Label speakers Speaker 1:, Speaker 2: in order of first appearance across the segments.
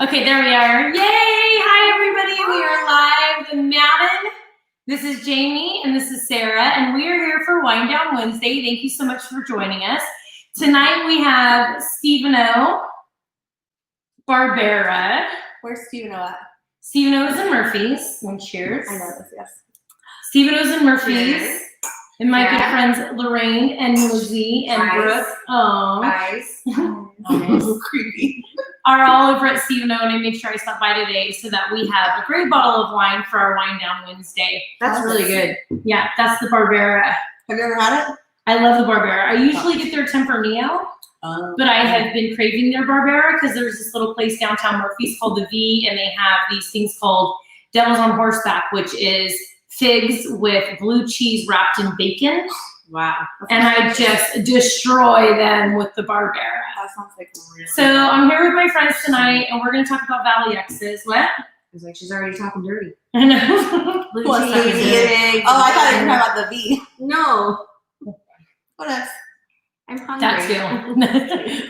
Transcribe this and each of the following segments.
Speaker 1: Okay, there we are. Yay! Hi, everybody. We are live in Madden. This is Jami, and this is Sara, and we are here for WineDown Wednesday. Thank you so much for joining us. Tonight we have Stephen-O, Barbera.
Speaker 2: Where's Stephen-O at?
Speaker 1: Stephen-O's and Murphy's. One cheers.
Speaker 2: I know this, yes.
Speaker 1: Stephen-O's and Murphy's.
Speaker 2: Cheers.
Speaker 1: And my good friends Lorraine and Lizzie and Brooke. Oh.
Speaker 2: Nice. Creepy.
Speaker 1: Are all over at Stephen-O, and I made sure I stopped by today so that we have a great bottle of wine for our WineDown Wednesday.
Speaker 2: That's really good.
Speaker 1: Yeah, that's the Barbera.
Speaker 2: Have you ever had it?
Speaker 1: I love the Barbera. I usually get their Tempranillo, but I have been craving their Barbera because there's this little place downtown Murphy's called the V, and they have these things called Devils on Horseback, which is figs with blue cheese wrapped in bacon.
Speaker 2: Wow.
Speaker 1: And I just destroy them with the Barbera.
Speaker 2: That sounds like real.
Speaker 1: So I'm here with my friends tonight, and we're going to talk about Valley X's. What?
Speaker 3: It's like she's already talking dirty.
Speaker 1: I know.
Speaker 2: Oh, I thought you were talking about the V.
Speaker 3: No.
Speaker 2: What else?
Speaker 3: I'm hungry.
Speaker 1: That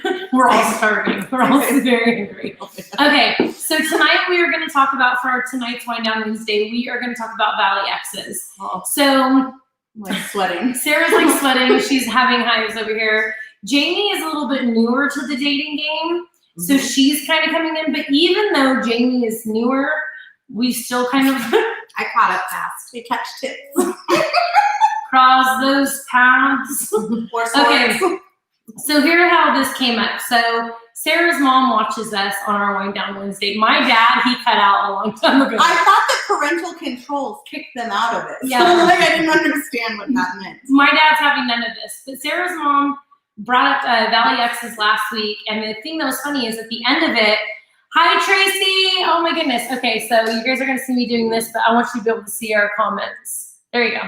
Speaker 1: too. We're all starving. We're all very hungry. Okay, so tonight we are going to talk about, for our tonight's WineDown Wednesday, we are going to talk about Valley X's.
Speaker 2: Oh.
Speaker 1: So
Speaker 2: I'm like sweating.
Speaker 1: Sarah's like sweating. She's having hives over here. Jami is a little bit newer to the dating game, so she's kind of coming in. But even though Jami is newer, we still kind of
Speaker 3: I caught up fast.
Speaker 2: We catch tips.
Speaker 1: cross those paths. Okay, so here's how this came up. So Sarah's mom watches us on our WineDown Wednesday. My dad, he cut out a long time ago.
Speaker 2: I thought that parental controls kicked them out of it.
Speaker 1: Yeah.
Speaker 2: So like I didn't understand what that meant.
Speaker 1: My dad's having none of this. But Sarah's mom brought up Valley X's last week, and the thing that was funny is at the end of it, hi Tracy. Oh my goodness. Okay, so you guys are gonna see me doing this, but I want you to be able to see our comments. There you go.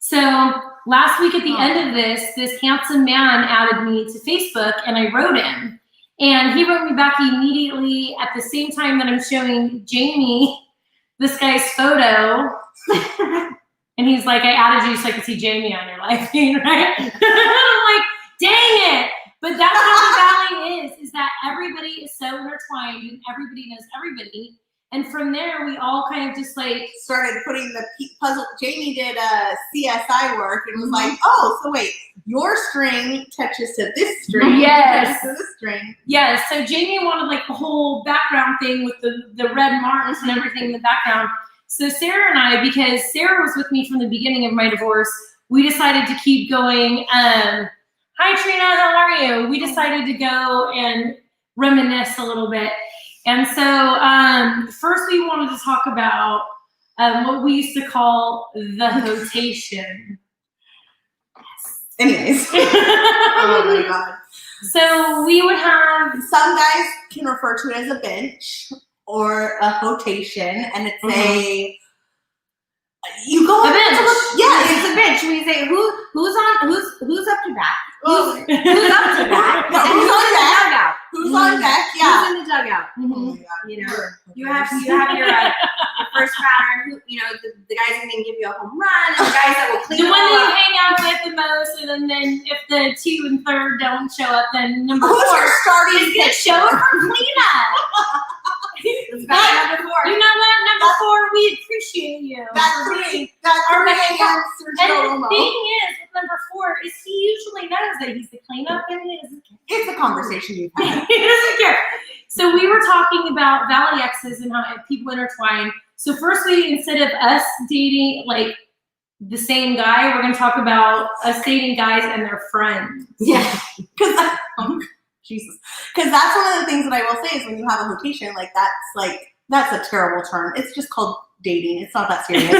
Speaker 1: So last week at the end of this handsome man added me to Facebook, and I wrote him. And he wrote me back immediately at the same time that I'm showing Jami this guy's photo. And he's like, I added you so I could see Jami on your live feed, right? I'm like, dang it. But that's how the Valley is that everybody is so intertwined and everybody knows everybody. And from there, we all kind of just like
Speaker 2: started putting the puzzle. Jami did CSI work and was like, oh, so wait, your string touches to this string.
Speaker 1: Yes.
Speaker 2: To this string.
Speaker 1: Yes. So Jami wanted like the whole background thing with the red marks and everything in the background. So Sara and I, because Sara was with me from the beginning of my divorce, we decided to keep going. Hi Trina, how are you? We decided to go and reminisce a little bit. And so first we wanted to talk about what we used to call the hotation.
Speaker 2: Anyways. Oh my God.
Speaker 1: So we would have...
Speaker 2: Some guys can refer to it as a bench or a hotation, and it's a... You go
Speaker 1: a bench.
Speaker 2: Yeah,
Speaker 3: It's a bench. We say who's up to bat?
Speaker 2: Well,
Speaker 3: Who's up to bat?
Speaker 2: No,
Speaker 3: And
Speaker 2: who's on
Speaker 3: in the
Speaker 2: deck?
Speaker 3: dugout?
Speaker 2: Who's on deck?
Speaker 3: Who's
Speaker 2: Yeah.
Speaker 3: in the dugout?
Speaker 2: Oh my God.
Speaker 3: You know, you have your first batter. Who, you know, the guys that can give you a home run, and the guys that will clean
Speaker 1: the
Speaker 3: up.
Speaker 1: one that you hang out with the most, and then if the 2 and 3rd don't show up, then number 4
Speaker 2: Who's your starting
Speaker 1: is gonna
Speaker 2: pitcher?
Speaker 1: show up for cleanup.
Speaker 3: It's batter number 4.
Speaker 1: You know what? Number 4, we appreciate you.
Speaker 2: That's three. That's
Speaker 1: Our
Speaker 2: three
Speaker 1: next
Speaker 2: against
Speaker 1: And
Speaker 2: Sergio
Speaker 1: the
Speaker 2: Romo.
Speaker 1: thing is, with number 4, is he usually knows that he's the cleanup, and he doesn't care.
Speaker 2: It's a conversation you've had.
Speaker 1: He doesn't care. So we were talking about Valley X's and how people intertwine. So first instead of us dating like the same guy, we're going to talk about us dating guys and their friends.
Speaker 2: Yeah. Jesus. Because that's one of the things that I will say is when you have a hotation, like that's a terrible term. It's just called dating. It's not that serious.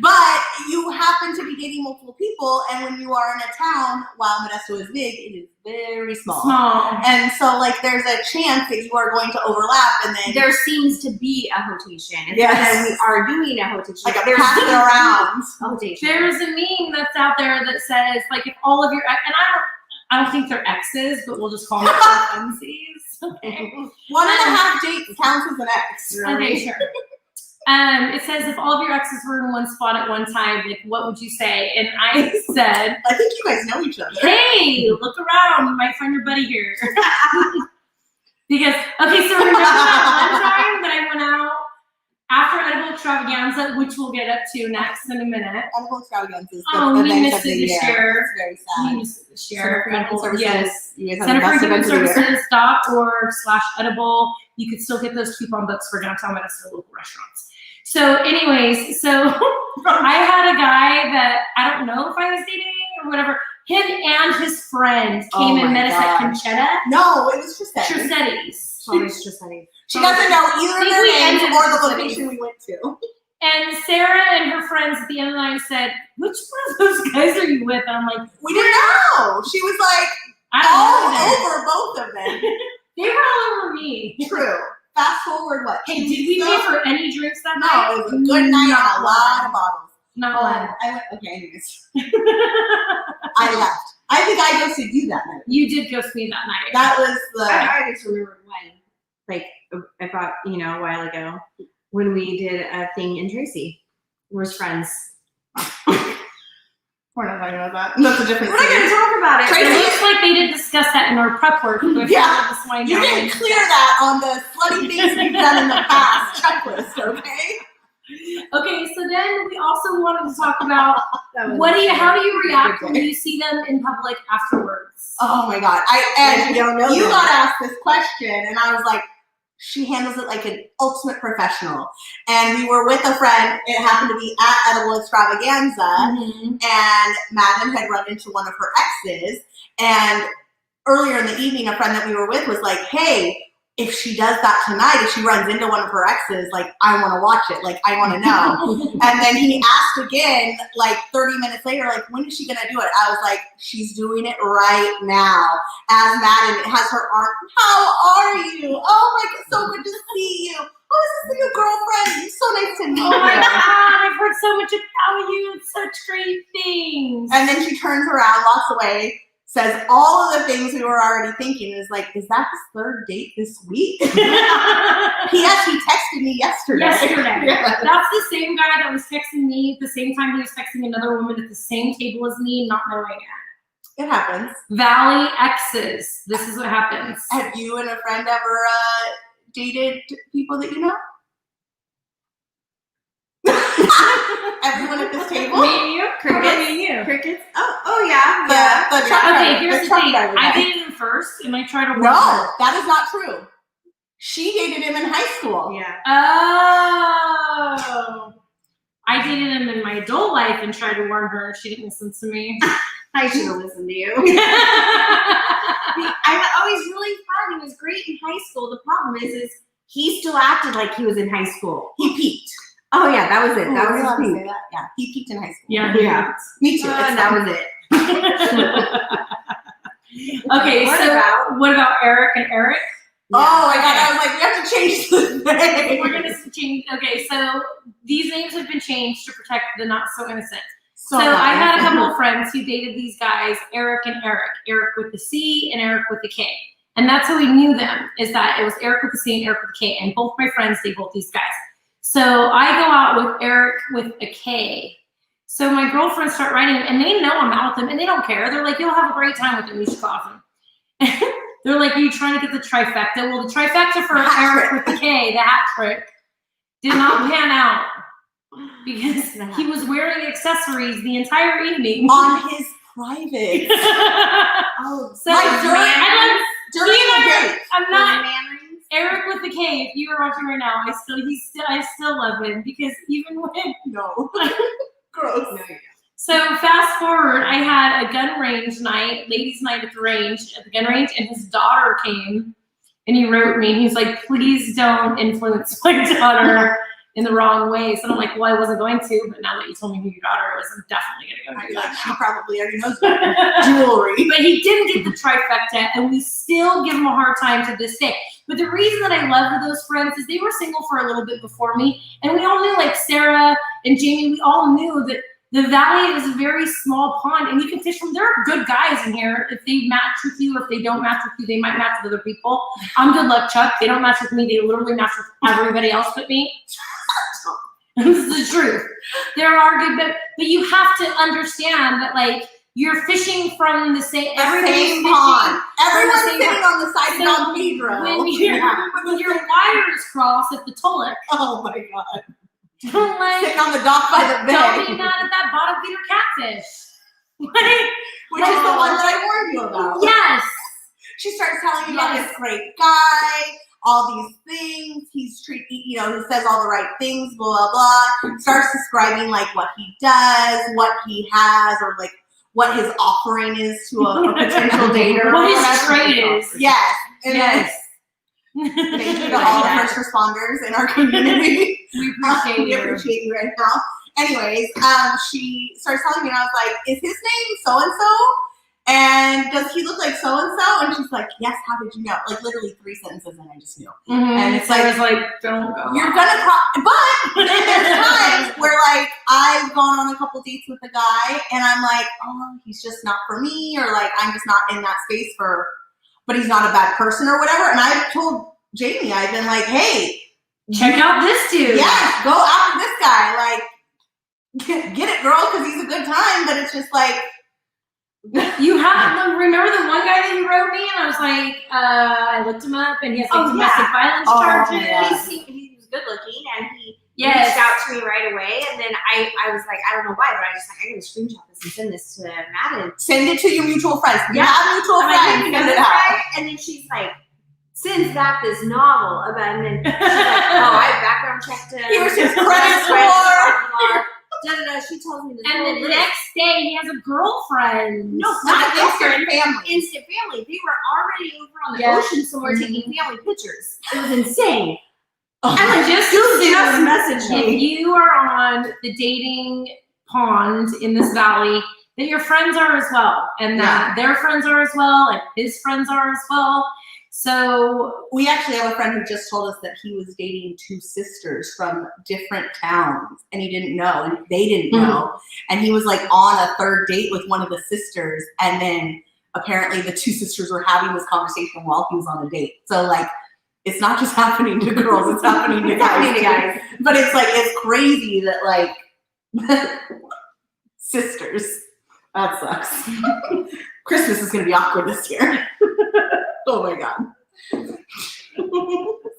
Speaker 2: But you happen to be dating multiple people, and when you are in a town, while Modesto is big, it is very small. And so, like, there's a chance that you are going to overlap, and then
Speaker 3: There seems to be a hotation. And
Speaker 2: Yes.
Speaker 3: then we are doing a hotation.
Speaker 2: like a pass it around.
Speaker 3: Hotation.
Speaker 1: There's a meme that's out there that says, like, if all of your, and I don't think they're exes, but we'll just call them funsies. Okay.
Speaker 2: 1.5 dates counts as an ex.
Speaker 1: Okay, sure. It says if all of your exes were in one spot at one time, like what would you say? And I said,
Speaker 2: I think you guys know each other.
Speaker 1: hey, look around, my friend or buddy here. Because, okay, so remember that one time that I went out after Edible Extravaganza, which we'll get up to next in a minute.
Speaker 2: Edible Extravaganza is the
Speaker 1: Oh, we
Speaker 2: event
Speaker 1: missed
Speaker 2: of the
Speaker 1: it this
Speaker 2: year.
Speaker 1: year.
Speaker 2: It's very
Speaker 1: We
Speaker 2: sad.
Speaker 1: missed it this year.
Speaker 2: Center for Human Services.
Speaker 1: Yes.
Speaker 2: You guys have
Speaker 1: Center
Speaker 2: the
Speaker 1: for
Speaker 2: best
Speaker 1: Human
Speaker 2: event of the year.
Speaker 1: Services.org/edible. You could still get those coupon books for downtown Madison local restaurants. So anyways, so I had a guy that I don't know if I was dating or whatever. Him and his friend came and met us at Conchetta.
Speaker 2: No, it was Trissetti's.
Speaker 1: Trissetti's.
Speaker 3: Always Trissetti.
Speaker 2: She doesn't know either of
Speaker 1: think
Speaker 2: their
Speaker 1: we
Speaker 2: names
Speaker 1: ended
Speaker 2: or the
Speaker 1: with
Speaker 2: location we went to.
Speaker 1: And Sarah and her friends at the end of the night said, "Which one of those guys are you with?" And I'm like,
Speaker 2: We didn't know. She was like
Speaker 1: I
Speaker 2: all
Speaker 1: don't know.
Speaker 2: over both of them.
Speaker 1: They were all over me.
Speaker 2: True. Fast forward, what?
Speaker 1: Hey,
Speaker 2: 2
Speaker 1: did we
Speaker 2: weeks
Speaker 1: pay
Speaker 2: ago?
Speaker 1: for any drinks that
Speaker 2: No,
Speaker 1: night?
Speaker 2: it was a good night
Speaker 1: Not
Speaker 2: and a lot of bottles.
Speaker 1: Not one.
Speaker 2: I went, okay, anyways. I left. I think I ghosted you that night.
Speaker 1: You did ghost me that night.
Speaker 2: That was the.
Speaker 3: I just remembered when, like, about, a while ago, when we did a thing in Tracy. We're friends.
Speaker 2: We're not talking about that. That's a different
Speaker 3: We're not going to talk about it.
Speaker 1: It
Speaker 2: Tracy-
Speaker 1: looks like they didn't discuss that in our prep work.
Speaker 2: Yeah.
Speaker 1: This wine
Speaker 2: You
Speaker 1: down.
Speaker 2: didn't clear that on the slutty things we've done in the past checklist, okay?
Speaker 1: Okay, so then we also wanted to talk about how do you react when you see them in public afterwards?
Speaker 2: Oh my god!
Speaker 3: And you don't know
Speaker 2: you
Speaker 3: them.
Speaker 2: got asked this question, and I was like, she handles it like an ultimate professional. And we were with a friend. It happened to be at Edible Extravaganza, and Madden had run into one of her exes. And earlier in the evening, a friend that we were with was like, "Hey, if she does that tonight, if she runs into one of her exes, like, I want to watch it. Like, I want to know." And then he asked again, like 30 minutes later, like, when is she going to do it? I was like, she's doing it right now. As Madden has her arm, how are you? Oh my God, so good to see you. Oh, is this the new girlfriend? It's so nice to meet
Speaker 1: Oh my
Speaker 2: you.
Speaker 1: God, I've heard so much about you. It's such great things.
Speaker 2: And then she turns around, walks away, says all of the things we were already thinking. Is like, is that his third date this week? P.S. He texted me yesterday. Yeah.
Speaker 1: That's the same guy that was texting me at the same time he was texting another woman at the same table as me, not knowing it.
Speaker 2: It happens.
Speaker 1: Valley exes. This is what happens.
Speaker 2: Have you and a friend ever dated people that you know? Everyone at this table?
Speaker 1: Me and you?
Speaker 3: Crickets.
Speaker 1: Me and you.
Speaker 3: Crickets? Oh yeah.
Speaker 2: The truck
Speaker 1: Okay,
Speaker 2: driver-
Speaker 1: here's the
Speaker 2: truck
Speaker 1: thing.
Speaker 2: driver guy.
Speaker 1: I dated him first, and I tried to warn
Speaker 2: No,
Speaker 1: her.
Speaker 2: that is not true. She dated him in high school.
Speaker 3: Yeah.
Speaker 1: Oh. I dated him in my adult life and tried to warn her. She didn't listen to me.
Speaker 3: I should have listened to you. I always really fun. He was great in high school. The problem is he still acted like he was in high school.
Speaker 2: He peaked.
Speaker 3: Oh yeah, that was it. That
Speaker 2: Are we
Speaker 3: was
Speaker 2: allowed to
Speaker 3: his
Speaker 2: say
Speaker 3: peak.
Speaker 2: that? Yeah, he peaked in high school.
Speaker 1: Yeah.
Speaker 3: Yeah.
Speaker 2: Me too.
Speaker 3: That was it.
Speaker 1: Okay, what about Eric and Eric?
Speaker 2: Oh my God, I was like, we have to change the name.
Speaker 1: We're gonna change. Okay, so these names have been changed to protect the not so innocent. So
Speaker 2: not
Speaker 1: I had a
Speaker 2: innocent.
Speaker 1: couple of friends who dated these guys, Eric and Eric. Eric with the C and Eric with the K. And that's how we knew them, is that it was Eric with the C and Eric with the K. And both my friends date both these guys. So I go out with Eric with a K. So my girlfriends start writing him, and they know I'm out with them, and they don't care. They're like, you'll have a great time with him. You should go off him. They're like, are you trying to get the trifecta? Well, the trifecta for Eric with the K, the hat trick, did not pan out because he was wearing accessories the entire evening.
Speaker 2: On his private.
Speaker 3: Oh,
Speaker 1: So
Speaker 2: Like during
Speaker 1: during
Speaker 2: the date.
Speaker 1: I'm not
Speaker 3: man rings?
Speaker 1: Eric with the K. If you are watching right now, I still love him because even when
Speaker 2: No. Gross.
Speaker 3: No, you don't.
Speaker 1: so fast forward, I had a gun range night, ladies' night at the gun range, and his daughter came and he wrote me. He's like, please don't influence my daughter in the wrong ways. And I'm like, well, I wasn't going to, but now that you told me who your daughter was, I'm definitely gonna go do that.
Speaker 2: She probably already knows about jewelry.
Speaker 1: But he didn't get the trifecta, and we still give him a hard time to this day. But the reason that I love those friends is they were single for a little bit before me, and we all knew, like Sara and Jami, we all knew that the Valley is a very small pond, and you can fish from. There are good guys in here. If they match with you, or if they don't match with you, they might match with other people. I'm good luck, Chuck. They don't match with me. They literally match with everybody else but me. This is the truth. There are good, but you have to understand that, like, you're fishing from the same
Speaker 2: Same pond. Everyone's sitting on the side of Don Pedro.
Speaker 1: When your wires cross at the Tulloch.
Speaker 2: Oh my god.
Speaker 1: Don't
Speaker 2: Sitting on the dock by the bay.
Speaker 1: Don't be mad at that bottom feeder catfish.
Speaker 2: Which is the one that I warned you about.
Speaker 1: Yes.
Speaker 2: She starts telling me about this great guy, all these things. He says all the right things, blah, blah, blah. Starts describing like what he does, what he has, or like what his offering is to a potential dater.
Speaker 1: What his trade is.
Speaker 2: Yes. And
Speaker 1: yes.
Speaker 2: Thank you to all the first responders in our community.
Speaker 1: We appreciate
Speaker 2: you right now. Anyways, she starts telling me, and I was like, is his name so-and-so? And does he look like so-and-so? And she's like, yes, how did you know? Like literally 3 sentences and I just knew.
Speaker 1: Mm-hmm.
Speaker 2: And it's
Speaker 1: Sarah's like, don't go.
Speaker 2: You're gonna cry. But then there's times where like I've gone on a couple dates with a guy and I'm like, oh, he's just not for me, or like I'm just not in that space but he's not a bad person or whatever. And I've told Jami, I've been like, hey,
Speaker 1: check out this dude.
Speaker 2: Yeah, go after this guy. Like, get it, girl, because he's a good time, but it's just like,
Speaker 1: remember the one guy that you wrote me, and I was like, I looked him up, and he has like domestic violence charges.
Speaker 2: Yeah.
Speaker 3: He was good looking, and he
Speaker 1: Yes.
Speaker 3: reached out to me right away. And then I was like, I don't know why, but I just like, I gotta screenshot this and send this to Madden.
Speaker 2: Send it to your mutual friends.
Speaker 3: Yeah.
Speaker 2: You have mutual
Speaker 3: I'm
Speaker 2: friends.
Speaker 3: like, you know
Speaker 2: Send it
Speaker 3: this
Speaker 2: out.
Speaker 3: guy? And then she's like, sends back this novel about, and then she's like, oh, I background checked him.
Speaker 2: Here's his credit score.
Speaker 3: She tells me this.
Speaker 1: And
Speaker 3: whole
Speaker 1: then the
Speaker 3: list.
Speaker 1: next day, he has a girlfriend.
Speaker 3: No,
Speaker 2: Not
Speaker 3: not
Speaker 2: instant family.
Speaker 3: instant family. They were already over on the
Speaker 1: Yeah.
Speaker 3: ocean somewhere taking family pictures. It was insane.
Speaker 2: Oh,
Speaker 1: I'm like, just
Speaker 3: messaged
Speaker 1: if
Speaker 3: me.
Speaker 1: you are on the dating pond in this valley, then your friends are as well, and that their friends are as well, and his friends are as well. So
Speaker 2: we actually have a friend who just told us that he was dating 2 sisters from different towns, and he didn't know, and they didn't know. And he was like on a 3rd date with one of the sisters, and then apparently the 2 sisters were having this conversation while he was on a date. So like, it's not just happening to girls; it's happening to guys. But it's like, it's crazy that like sisters. That sucks. Christmas is gonna be awkward this year. Oh my god.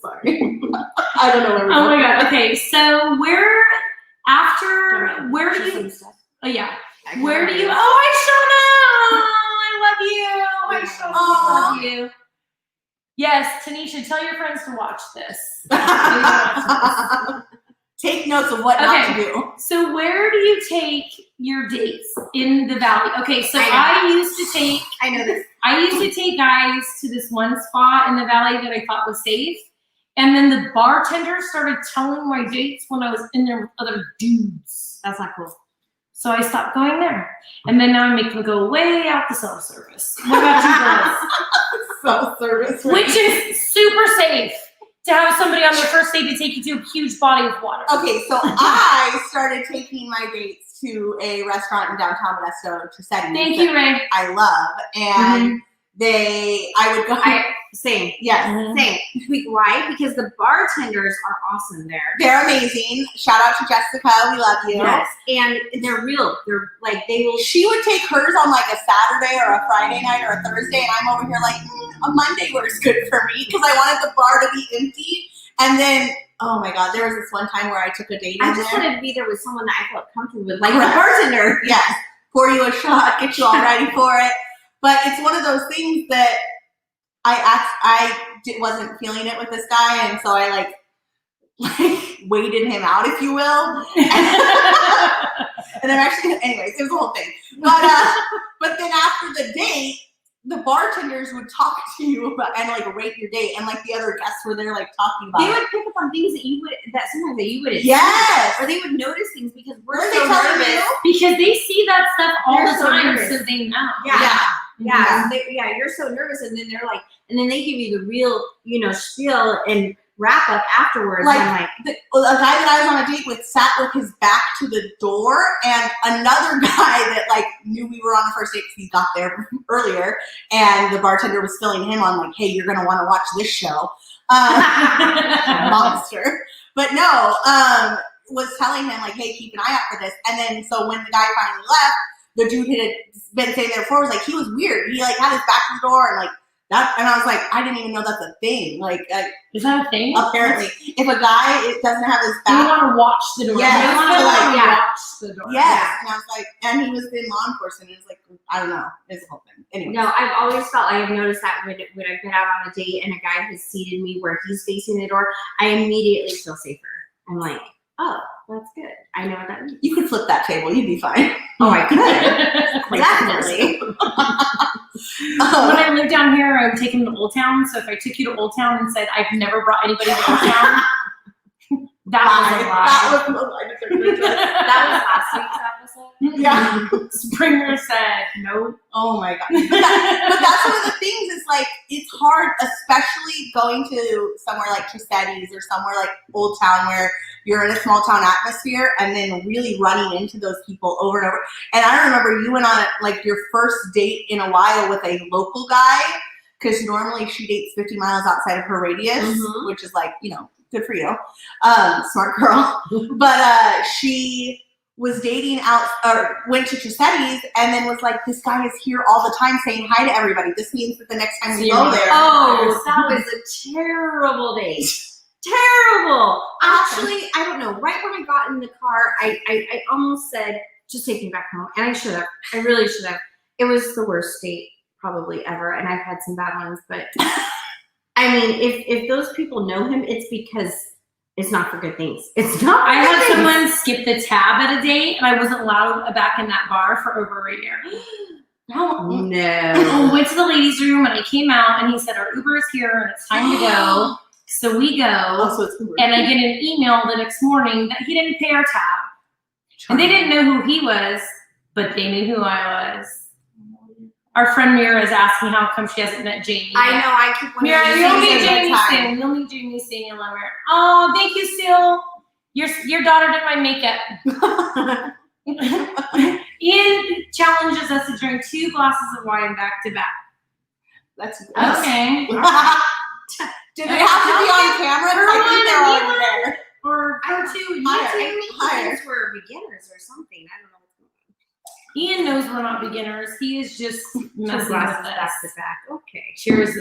Speaker 2: Sorry. I don't know where we're
Speaker 1: oh my
Speaker 2: going.
Speaker 1: god. Okay, so where do you? Oh yeah. Where do you? Oh, I love you. I so love you. Yes, Tanisha, tell your friends to watch this.
Speaker 2: Take notes of what not to do.
Speaker 1: So where do you take your dates in the valley? Okay, so I used to take guys to this one spot in the valley that I thought was safe. And then the bartender started telling my dates when I was in there with other dudes.
Speaker 3: That's not cool.
Speaker 1: So I stopped going there. And then now I make them go way out the self-service. What about you girls?
Speaker 2: Self-service.
Speaker 1: Which is super safe to have somebody on their first date to take you to a huge body of water.
Speaker 2: Okay, so I started taking my dates to a restaurant in downtown Modesto, Trissetti.
Speaker 1: Thank you, Ray.
Speaker 2: I love. And I would go.
Speaker 3: Same.
Speaker 2: Yes.
Speaker 3: Same. Why? Because the bartenders are awesome there.
Speaker 2: They're amazing. Shout out to Jessica. We love you.
Speaker 3: Yes. And they're real. They're like, they will.
Speaker 2: She would take hers on like a Saturday or a Friday night or a Thursday, and I'm over here like, a Monday works good for me because I wanted the bar to be empty. And then, oh my God, there was this one time where I took a date
Speaker 3: I
Speaker 2: in
Speaker 3: just
Speaker 2: there.
Speaker 3: wanted to be there with someone that I felt comfortable with, like the bartender.
Speaker 2: Yes. Pour you a shot, get you all ready for it. But it's one of those things that wasn't feeling it with this guy, and so I like waited him out, if you will. And I'm actually, anyways, it was the whole thing. But then after the date, the bartenders would talk to you about and like rate your date, and like the other guests were there like talking about.
Speaker 3: They would pick up on things sometimes that you wouldn't.
Speaker 2: Yes.
Speaker 3: Or they would notice things because we're
Speaker 2: Were
Speaker 3: so
Speaker 2: they telling
Speaker 3: nervous.
Speaker 2: you?
Speaker 1: Because they see that stuff all
Speaker 3: They're
Speaker 1: the
Speaker 3: so
Speaker 1: time,
Speaker 3: nervous.
Speaker 1: so they know.
Speaker 3: Yeah. You're so nervous, and then they're like, and then they give you the real, spiel and wrap up afterwards.
Speaker 2: Like,
Speaker 3: and I'm like,
Speaker 2: a guy that I was on a date with sat with his back to the door, and another guy that like knew we were on the first date because he got there earlier, and the bartender was filling him on like, hey, you're gonna want to watch this show. Monster. But no, was telling him like, hey, keep an eye out for this. And then so when the guy finally left, the dude had been sitting there before was like, he was weird. He like had his back to the door and like that, and I was like, I didn't even know that's a thing. Like,
Speaker 1: is that a thing?
Speaker 2: Apparently, if a guy doesn't have his
Speaker 1: You
Speaker 2: back,
Speaker 1: want to watch the door.
Speaker 2: Yes,
Speaker 1: You want to watch the door.
Speaker 2: yes. And I was like, and he was in law enforcement. It was like, I don't know, it's a whole thing. Anyway.
Speaker 3: No, I've always felt, I've noticed that when I've been out on a date and a guy has seated me where he's facing the door, I immediately feel safer. I'm like, oh, that's good. I know what that means.
Speaker 2: You could flip that table. You'd be fine.
Speaker 3: Oh, I could. Definitely.
Speaker 1: When I lived down here, I would take him to Old Town. So if I took you to Old Town and said, I've never brought anybody to Old Town, that was a lie.
Speaker 3: That was last week's episode.
Speaker 2: Yeah.
Speaker 1: Springer said, nope.
Speaker 2: Oh my God. But that's one of the things is like, it's hard, especially going to somewhere like Trisetti's or somewhere like Old Town where you're in a small town atmosphere and then really running into those people over and over. And I remember you went on like your first date in a while with a local guy because normally she dates 50 miles outside of her radius, which is like, you know, good for you. Smart girl. But she was dating out or went to Trisetti's and then was like, this guy is here all the time saying hi to everybody. This means that the next time we go there.
Speaker 3: Oh, that was a terrible date. Terrible. Actually, I don't know. Right when I got in the car, I almost said, just take me back home. And I should have. I really should have. It was the worst date probably ever. And I've had some bad ones. But I mean, if those people know him, it's because it's not for good things. It's not.
Speaker 1: I had someone skip the tab at a date and I wasn't allowed back in that bar for over a year.
Speaker 3: No.
Speaker 1: I went to the ladies' room and I came out and he said, our Uber is here and it's time to go. So we go, and I get an email the next morning that he didn't pay our tab. And they didn't know who he was, but they knew who I was. Our friend Mira is asking how come she hasn't met Jami.
Speaker 3: I know, I keep wondering.
Speaker 1: Mira, you'll meet Jami soon. You'll meet Jami soon. You'll love her. Oh, thank you, Seal. Your daughter did my makeup. Ian challenges us to drink 2 glasses of wine back to back.
Speaker 2: That's
Speaker 1: okay.
Speaker 2: Do they have to be on camera? I think they're already there.
Speaker 1: Or her two.
Speaker 3: I think we're beginners or something. I don't know what's going on.
Speaker 1: Ian knows we're not beginners. He is just messing with us.
Speaker 3: Back to back. Okay.
Speaker 1: Cheers.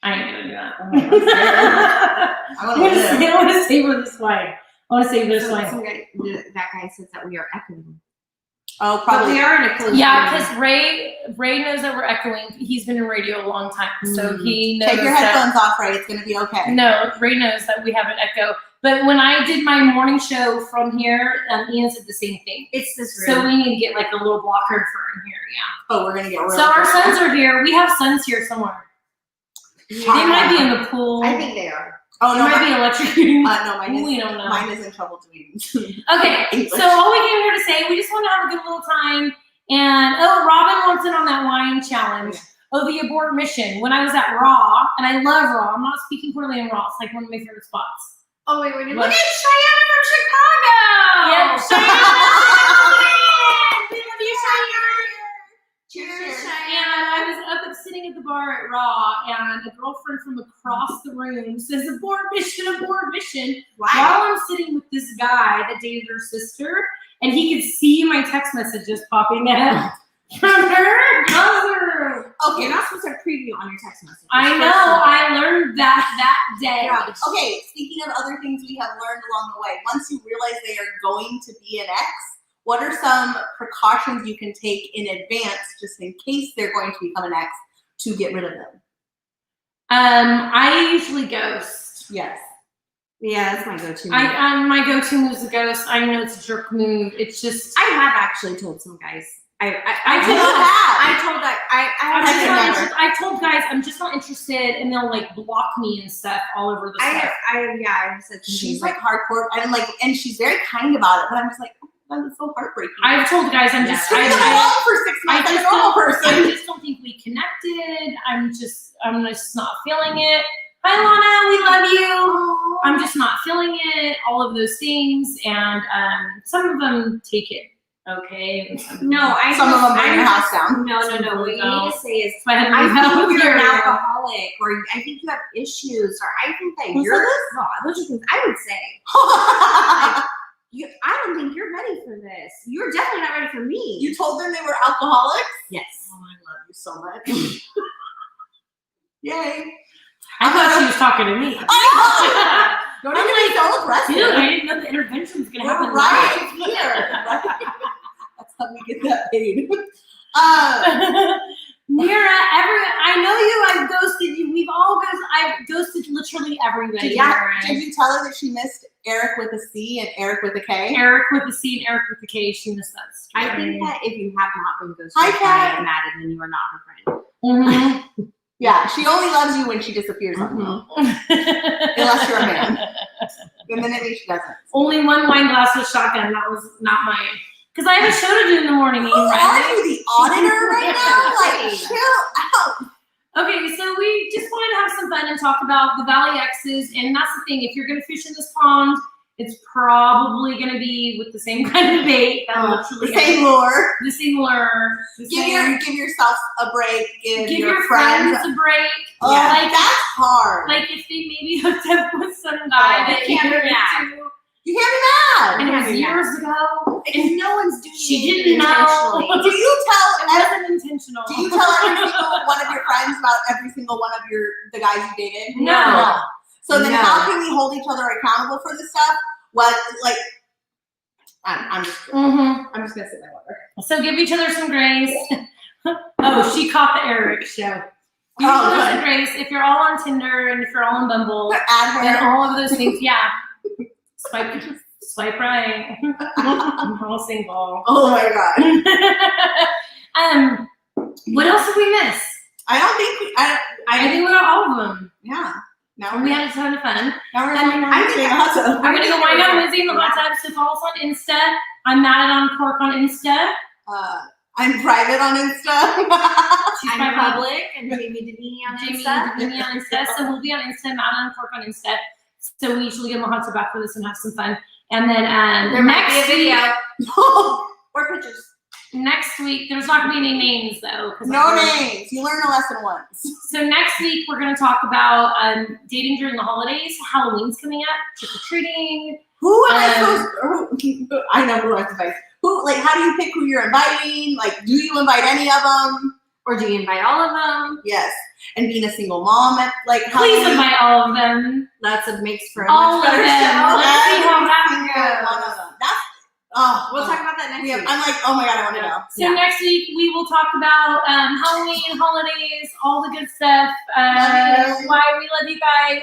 Speaker 1: I ain't gonna do that. I want to savor this wine. I want to savor this wine.
Speaker 3: That guy says that we are echoing.
Speaker 2: Oh, probably.
Speaker 3: But we are in a close.
Speaker 1: Yeah, because Ray knows that we're echoing. He's been in radio a long time, so he knows.
Speaker 2: Take your headphones off, Ray. It's gonna be okay.
Speaker 1: No, Ray knows that we have an echo. But when I did my morning show from here, Ian said the same thing.
Speaker 3: It's this room.
Speaker 1: So we need to get like a little blocker for in here. Yeah.
Speaker 2: Oh, we're gonna get.
Speaker 1: So our sons are here. We have sons here somewhere. They might be in the pool.
Speaker 3: I think they are.
Speaker 1: Oh, no, might be electrocuting.
Speaker 2: No,
Speaker 1: we don't know.
Speaker 2: Mine is in trouble doing.
Speaker 1: Okay, so all we came here to say, we just want to have a good little time. And Robin wants in on that wine challenge. Oh, the abort mission. When I was at Raw, and I love Raw. I'm not speaking poorly in Raw. It's like one of my favorite spots.
Speaker 3: Oh wait, look
Speaker 1: Look.
Speaker 3: at Cheyenne from Chicago.
Speaker 1: Yep, Cheyenne. We love you, Cheyenne.
Speaker 3: Cheers, Cheyenne.
Speaker 1: And I was up sitting at the bar at Raw, and a girlfriend from across the room says, abort mission, abort mission.
Speaker 3: Wow.
Speaker 1: While I'm sitting with this guy that dated her sister, and he could see my text messages popping up from her cousin.
Speaker 3: Okay, you're not supposed to have preview on your text message.
Speaker 1: I know, I learned that day.
Speaker 2: Yeah. Okay, speaking of other things we have learned along the way, once you realize they are going to be an ex, what are some precautions you can take in advance, just in case they're going to become an ex, to get rid of them?
Speaker 1: I usually ghost.
Speaker 2: Yes.
Speaker 3: Yeah, that's my go-to.
Speaker 1: My go-to move is a ghost. I know it's a jerk move. It's just
Speaker 3: I have actually told some guys. I
Speaker 1: told guys I'm just not interested, and they'll like block me and stuff all over the stuff.
Speaker 2: I've said she's like hardcore, and she's very kind about it, but I'm just like, oh, that's so heartbreaking.
Speaker 1: I've told guys I'm just
Speaker 2: for 6 months. I'm a normal person.
Speaker 1: I just don't think we connected. I'm just not feeling it. Hi, Lana, we love you. I'm just not feeling it. All of those things, and some of them take it. Okay.
Speaker 2: No, some of them bring your house down.
Speaker 3: No. What you need to say is,
Speaker 1: I
Speaker 3: think you're an alcoholic, or I think you have issues, or I think that those are things I would say. I don't think you're ready for this. You're definitely not ready for me.
Speaker 2: You told them they were alcoholics?
Speaker 3: Yes.
Speaker 2: Oh, I love you so much. Yay.
Speaker 1: I thought she was talking to me.
Speaker 2: Don't even be so aggressive.
Speaker 1: Dude, I didn't know the intervention was going to happen.
Speaker 2: We're right here. That's how we get that paid.
Speaker 1: Mira, I know you. I've ghosted you. I've ghosted literally everybody.
Speaker 2: Yeah. Did you tell her that she missed Eric with a C and Eric with a K?
Speaker 1: Eric with a C and Eric with a K. She missed that story.
Speaker 3: I think that if you have not been ghosted
Speaker 2: Hi,
Speaker 3: by
Speaker 2: Kat.
Speaker 3: Madden, then you are not her friend.
Speaker 1: Mm-hmm.
Speaker 2: Yeah, she only loves you when she disappears on you. Unless you're a man. And then maybe she doesn't.
Speaker 1: Only one wine glass with shotgun. That was not mine. Because I have a show to do in the morning.
Speaker 2: Who are you, the auditor right now? Like, chill out.
Speaker 1: Okay, so we just wanted to have some fun and talk about the Valley X's. And that's the thing. If you're going to fish in this pond, it's probably going to be with the same kind of bait.
Speaker 2: The same lure.
Speaker 1: The same lure.
Speaker 2: Give yourself a break. Give
Speaker 1: your friends a break.
Speaker 2: Oh,
Speaker 1: yeah, like,
Speaker 2: that's hard.
Speaker 1: Like if they maybe hooked up with some guy that
Speaker 3: can't
Speaker 1: you're
Speaker 3: be mad.
Speaker 1: into.
Speaker 2: You can't be mad.
Speaker 1: And it was years ago.
Speaker 3: And no one's doing
Speaker 1: She
Speaker 3: it
Speaker 1: didn't know.
Speaker 3: intentionally.
Speaker 2: Do you tell
Speaker 1: It wasn't intentional.
Speaker 2: Do you tell every single one of your friends about every single one of the guys you dated?
Speaker 1: No.
Speaker 2: So then
Speaker 3: No.
Speaker 2: how can we hold each other accountable for this stuff? Well, like, I'm just
Speaker 1: Mm-hmm.
Speaker 2: I'm just gonna sit in my water.
Speaker 1: So give each other some grace. Oh, she caught the Eric show. Give each other some grace. If you're all on Tinder and if you're all on Bumble
Speaker 2: Add
Speaker 1: and
Speaker 2: her.
Speaker 1: all of those things, yeah. Swipe right. I'm all single.
Speaker 2: Oh my god.
Speaker 1: What else did we miss?
Speaker 2: I don't think
Speaker 1: I think we got all of them.
Speaker 2: yeah. Now
Speaker 1: And we had a ton of fun.
Speaker 2: now we're
Speaker 1: I
Speaker 2: going
Speaker 1: mean,
Speaker 2: to stay in the hot tub.
Speaker 1: We're gonna go wind down Lizzie in the hot tub. So follow us on Insta. I'm Madden UnCorked on Insta.
Speaker 2: I'm private on Insta.
Speaker 1: She's
Speaker 3: I'm
Speaker 1: private.
Speaker 3: public and Jami Davini on
Speaker 1: Jamie
Speaker 3: Insta.
Speaker 1: Davini on Insta. So we'll be on Insta, Madden UnCorked on Insta. So we usually get in the hot tub after this and have some fun. And then
Speaker 3: There might
Speaker 1: next
Speaker 3: be a video
Speaker 2: No
Speaker 3: or pictures.
Speaker 1: Next week, there's not gonna be any names though.
Speaker 2: names. You learn a lesson once.
Speaker 1: So next week we're gonna talk about dating during the holidays. Halloween's coming up. Trick or treating.
Speaker 2: Who am I supposed to, I know who I have to invite. Who, like, how do you pick who you're inviting? Like, do you invite any of them?
Speaker 3: Or do you invite all of them?
Speaker 2: Yes. And being a single mom, like, how
Speaker 1: Please
Speaker 2: do you-
Speaker 1: invite all of them.
Speaker 3: That's a makes for a
Speaker 1: All
Speaker 3: much
Speaker 1: of
Speaker 3: better
Speaker 1: them.
Speaker 3: show.
Speaker 1: Let's see how that
Speaker 2: Every single one of them. That's,
Speaker 3: We'll talk about that next week.
Speaker 2: I'm like, oh my god, I want to know.
Speaker 1: So next week we will talk about Halloween, holidays, all the good stuff.
Speaker 2: Love you.
Speaker 1: Why we love you guys.